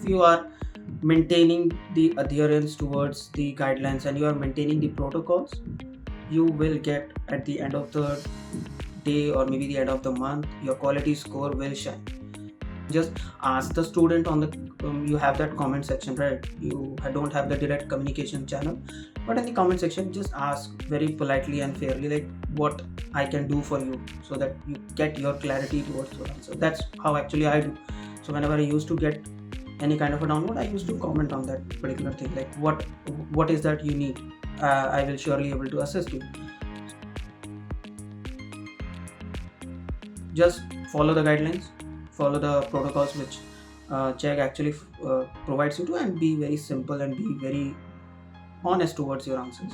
if you are maintaining the adherence towards the guidelines and you are maintaining the protocols, you will get at the end of the day or maybe the end of the month, your quality score will shine. Just ask the student on the you have that comment section, right? You don't have the direct communication channel, but in the comment section just ask very politely and fairly, like, what I can do for you, so that you get your clarity towards your answer. That's how actually I do. So whenever I used to get any kind of a download, I used to comment on that particular thing, like what is that you need. I will surely able to assist you. Just follow the guidelines, follow the protocols which Chegg actually provides you to, and be very simple and be very honest towards your answers.